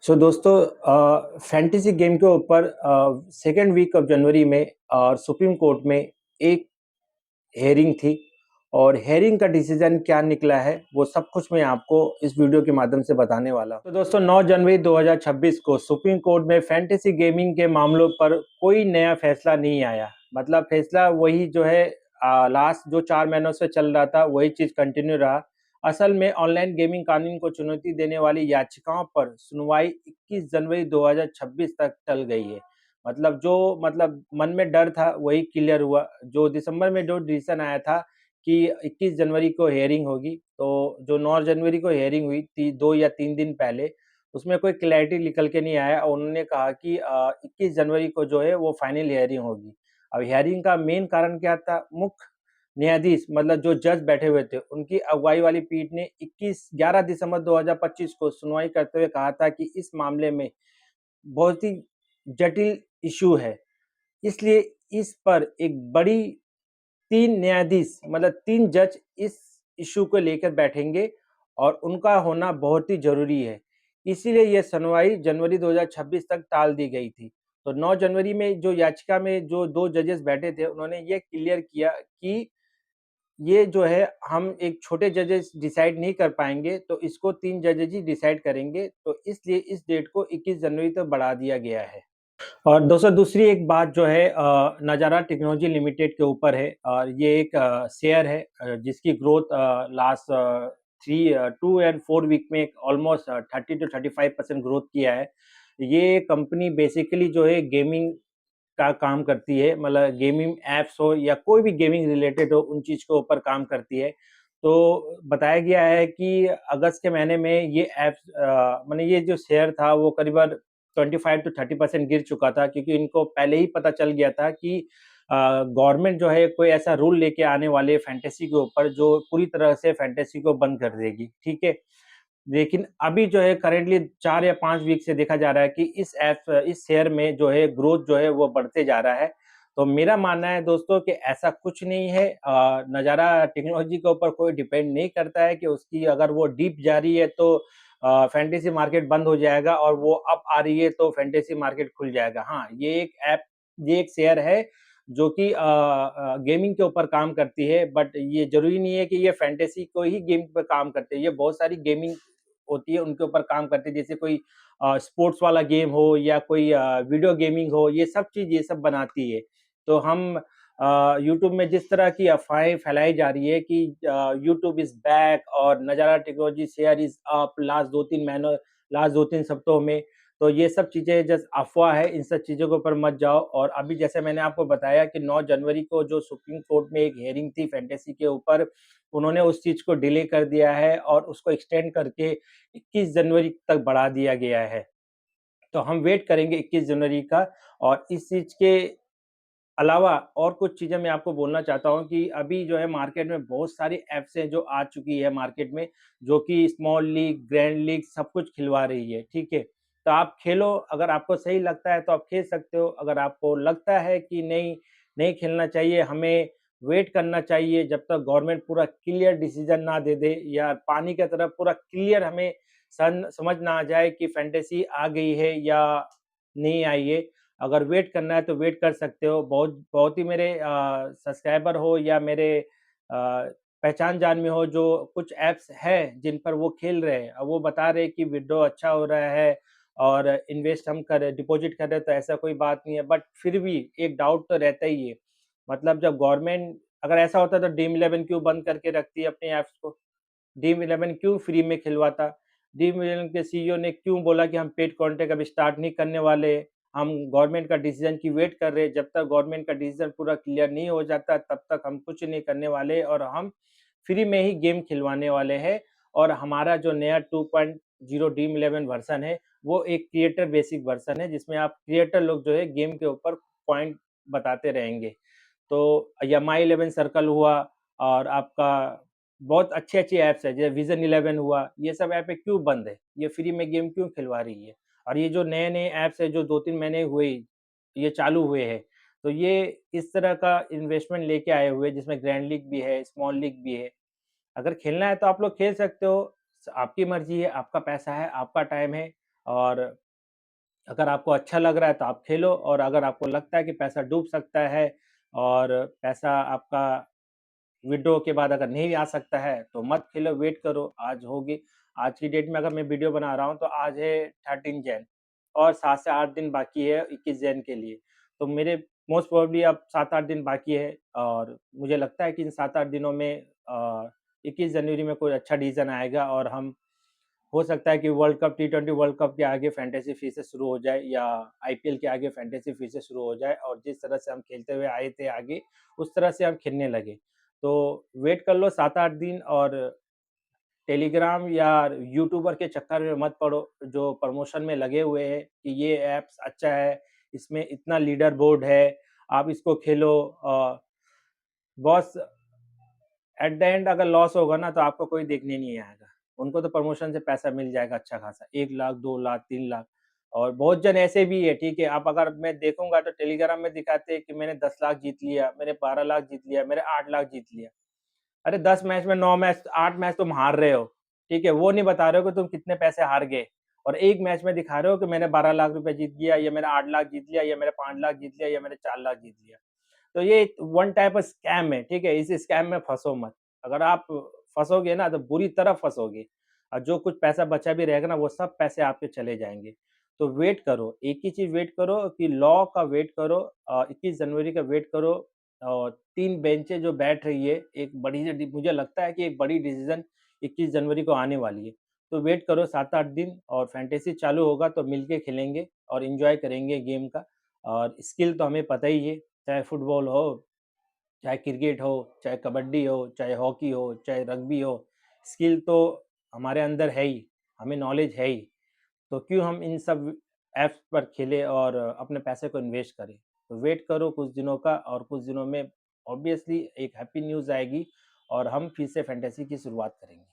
दोस्तों fantasy game के ऊपर सेकेंड वीक ऑफ जनवरी में सुप्रीम कोर्ट में एक हेयरिंग थी और हेयरिंग का डिसीजन क्या निकला है वो सब कुछ मैं आपको इस वीडियो के माध्यम से बताने वाला हूं। तो दोस्तों 9 जनवरी 2026 को सुप्रीम कोर्ट में फैंटेसी गेमिंग के मामलों पर कोई नया फैसला नहीं आया। मतलब फैसला वही जो है लास्ट जो 4 महीनों से चल रहा था वही चीज कंटिन्यू रहा। असल में ऑनलाइन गेमिंग कानून को चुनौती देने वाली याचिकाओं पर सुनवाई 21 जनवरी 2026 तक टल गई है। मतलब मन में डर था वही क्लियर हुआ। जो दिसंबर में जो डिसीजन आया था कि 21 जनवरी को हेयरिंग होगी, तो जो 9 जनवरी को हेयरिंग हुई थी 2 या 3 दिन पहले, उसमें कोई क्लैरिटी निकल के नहीं आया और उन्होंने कहा कि 21 जनवरी को जो है वो फाइनल हेयरिंग होगी। अब हेयरिंग का मेन कारण क्या था? मुख्य न्यायाधीश मतलब जो जज बैठे हुए थे, उनकी अगुवाई वाली पीठ ने 11 दिसंबर 2025 को सुनवाई करते हुए कहा था कि इस मामले में बहुत ही जटिल इश्यू है, इसलिए इस पर एक बड़ी 3 न्यायाधीश मतलब 3 जज इस इश्यू को लेकर बैठेंगे और उनका होना बहुत ही ज़रूरी है। इसीलिए यह सुनवाई जनवरी 2026 तक टाल दी गई थी। तो 9 जनवरी में जो याचिका में जो 2 जजेस बैठे थे, उन्होंने ये क्लियर किया कि ये जो है हम एक छोटे जजेस डिसाइड नहीं कर पाएँगे, तो इसको 3 जजेस ही डिसाइड करेंगे। तो इसलिए इस डेट को 21 जनवरी तक बढ़ा दिया गया है। और दोस्तों दूसरी एक बात जो है नज़ारा टेक्नोलॉजी लिमिटेड के ऊपर है और ये एक शेयर है जिसकी ग्रोथ लास्ट 2 एंड 4 वीक में ऑलमोस्ट 30 टू 35% ग्रोथ किया है। ये कंपनी बेसिकली जो है गेमिंग का काम करती है, मतलब गेमिंग ऐप्स हो या कोई भी गेमिंग रिलेटेड हो उन चीज़ के ऊपर काम करती है। तो बताया गया है कि अगस्त के महीने में ये ऐप्स माने ये जो शेयर था वो करीबन 25 टू 30% गिर चुका था, क्योंकि इनको पहले ही पता चल गया था कि गवर्नमेंट जो है कोई ऐसा रूल लेके आने वाली है फैंटेसी के ऊपर जो पूरी तरह से फैंटेसी को बंद कर देगी, ठीक है? लेकिन अभी जो है करेंटली 4 या 5 वीक से देखा जा रहा है कि इस शेयर में जो है ग्रोथ जो है वो बढ़ते जा रहा है। तो मेरा मानना है दोस्तों कि ऐसा कुछ नहीं है। नज़ारा टेक्नोलॉजी के ऊपर कोई डिपेंड नहीं करता है कि उसकी अगर वो डीप जा रही है तो फैंटेसी मार्केट बंद हो जाएगा और वो अप आ रही है तो फैंटेसी मार्केट खुल जाएगा। हाँ, ये एक शेयर है जो कि गेमिंग के ऊपर काम करती है, बट ये ज़रूरी नहीं है कि ये फैंटेसी को ही गेम पे काम करते हैं। ये बहुत सारी गेमिंग होती है उनके ऊपर काम करते हैं, जैसे कोई स्पोर्ट्स वाला गेम हो या कोई वीडियो गेमिंग हो, ये सब बनाती है। तो हम यूट्यूब में जिस तरह की अफ़वाहें फैलाई जा रही है कि यूट्यूब इज़ बैक और नज़ारा technology share is up last 2-3 सप्ताहों में, तो ये सब चीज़ें जस्ट अफ़वाह है, इन सब चीज़ों के ऊपर मत जाओ। और अभी जैसे मैंने आपको बताया कि 9 जनवरी को जो सुप्रीम कोर्ट में एक हियरिंग थी फैंटेसी के ऊपर, उन्होंने उस चीज़ को डिले कर दिया है और उसको एक्सटेंड करके 21 जनवरी तक बढ़ा दिया गया है। तो हम वेट करेंगे 21 जनवरी का। और इस चीज़ के अलावा और कुछ चीज़ें मैं आपको बोलना चाहता हूँ कि अभी जो है मार्केट में बहुत सारी ऐप्स हैं जो आ चुकी है मार्केट में, जो कि स्मॉल लीग, ग्रैंड लीग सब कुछ खिलवा रही है, ठीक है? तो आप खेलो, अगर आपको सही लगता है तो आप खेल सकते हो, अगर आपको लगता है कि नहीं, नहीं खेलना चाहिए, हमें वेट करना चाहिए जब तक गवर्नमेंट पूरा क्लियर डिसीज़न ना दे दे या पानी की तरह पूरा क्लियर हमें सन समझ ना आ जाए कि फैंटेसी आ गई है या नहीं आई है। अगर वेट करना है तो वेट कर सकते हो। बहुत बहुत ही मेरे सब्सक्राइबर हो या मेरे पहचान-जान में हो जो कुछ ऐप्स हैं जिन पर वो खेल रहे हैं। अब वो बता रहे हैं कि विथड्रॉ अच्छा हो रहा है और इन्वेस्ट हम कर डिपॉज़िट कर रहे हैं तो ऐसा कोई बात नहीं है। बट फिर भी एक डाउट तो रहता ही है। मतलब जब गवर्नमेंट अगर ऐसा होता तो ड्रीम इलेवन क्यों बंद करके रखती है अपने ऐप्स को? ड्रीम इलेवन क्यों फ्री में खिलवाता? ड्रीम इलेवन के सीईओ ने क्यों बोला कि हम पेड कंटेंट अभी स्टार्ट नहीं करने वाले, हम गवर्नमेंट का डिसीज़न की वेट कर रहे हैं, जब तक गवर्नमेंट का डिसीज़न पूरा क्लियर नहीं हो जाता तब तक हम कुछ नहीं करने वाले और हम फ्री में ही गेम खिलवाने वाले हैं। और हमारा जो नया 2.0 ड्रीम इलेवन वर्ज़न है, वो एक क्रिएटर बेसिक वर्ज़न है जिसमें आप क्रिएटर लोग जो है गेम के ऊपर पॉइंट बताते रहेंगे। तो या माई इलेवन सर्कल हुआ और आपका बहुत अच्छी-अच्छी ऐप्स है, जैसे विज़न 11 हुआ, ये सब ऐप है क्यों बंद है? ये फ्री में गेम क्यों खिलवा रही है? और ये जो नए-नए ऐप्स हैं जो 2-3 महीने हुए ये चालू हुए हैं, तो ये इस तरह का इन्वेस्टमेंट लेके आए हुए हैं जिसमें ग्रैंड लीग भी है, स्मॉल लीग भी है। अगर खेलना है तो आप लोग खेल सकते हो, आपकी मर्ज़ी है, आपका पैसा है, आपका टाइम है। और अगर आपको अच्छा लग रहा है तो आप खेलो, और अगर आपको लगता है कि पैसा डूब सकता है और पैसा आपका विड्रॉ के बाद अगर नहीं आ सकता है तो मत खेलो, वेट करो। आज की डेट में अगर मैं वीडियो बना रहा हूँ तो आज है 13 जैन और 7 से 8 दिन बाकी है 21 जैन के लिए। तो मेरे मोस्ट प्रोबेबली अब 7-8 दिन बाकी है, और मुझे लगता है कि इन 7-8 दिनों में 21 जनवरी में कोई अच्छा डिसीजन आएगा, और हम हो सकता है कि वर्ल्ड कप, टी20 वर्ल्ड कप के आगे फैंटेसी फिर से शुरू हो जाए, या आईपीएल के आगे फैंटेसी फिर से शुरू हो जाए, और जिस तरह से हम खेलते हुए आए थे आगे, उस तरह से हम खेलने लगे। तो वेट कर लो 7-8 दिन, और टेलीग्राम या यूट्यूबर के चक्कर में मत पड़ो, जो प्रमोशन में लगे हुए हैं कि ये ऐप्स अच्छा है, इसमें इतना लीडर बोर्ड है, आप इसको खेलो। बॉस, एट द एंड अगर लॉस होगा ना तो आपको कोई देखने नहीं आएगा। उनको तो प्रमोशन से पैसा मिल जाएगा अच्छा खासा, 1 लाख, 2 लाख, 3 लाख, और बहुत जन ऐसे भी है, ठीक है? अब अगर मैं देखूँगा तो टेलीग्राम में दिखाते हैं कि मैंने 10 लाख जीत लिया, मैंने 12 लाख जीत लिया, मैंने 8 लाख जीत लिया। अरे 10 मैच में 9 मैच, 8 मैच तुम हार रहे हो, ठीक है? वो नहीं बता रहे हो कि तुम कितने पैसे हार गए, और 1 मैच में दिखा रहे हो कि मैंने 12 लाख रुपए जीत लिया, या मैंने 8 लाख जीत लिया, या मैंने 5 लाख जीत लिया, या मैंने 4 लाख जीत लिया। तो ये वन टाइप ऑफ स्कैम है, ठीक है? इस स्कैम में फँसो मत। अगर आप फँसोगे ना तो बुरी तरह फँसोगे, और जो कुछ पैसा बचा भी रहेगा ना वो सब पैसे आपके चले जाएँगे। तो वेट करो, एक ही चीज़ वेट करो कि लॉ का वेट करो, 21 जनवरी का वेट करो, और 3 बेंचें जो बैठ रही है, एक बड़ी सी मुझे लगता है कि एक बड़ी डिसीज़न 21 जनवरी को आने वाली है। तो वेट करो 7-8 दिन, और फैंटेसी चालू होगा तो मिलके खेलेंगे और एन्जॉय करेंगे गेम का। और स्किल तो हमें पता ही है, चाहे फुटबॉल हो, चाहे क्रिकेट हो, चाहे कबड्डी हो, चाहे हॉकी हो, चाहे रग्बी हो, स्किल तो हमारे अंदर है ही, हमें नॉलेज है ही। तो क्यों हम इन सब ऐप्स पर खेलें और अपने पैसे को इन्वेस्ट करें? तो वेट करो कुछ दिनों का, और कुछ दिनों में ऑब्वियसली एक हैप्पी न्यूज़ आएगी, और हम फिर से फैंटेसी की शुरुआत करेंगे।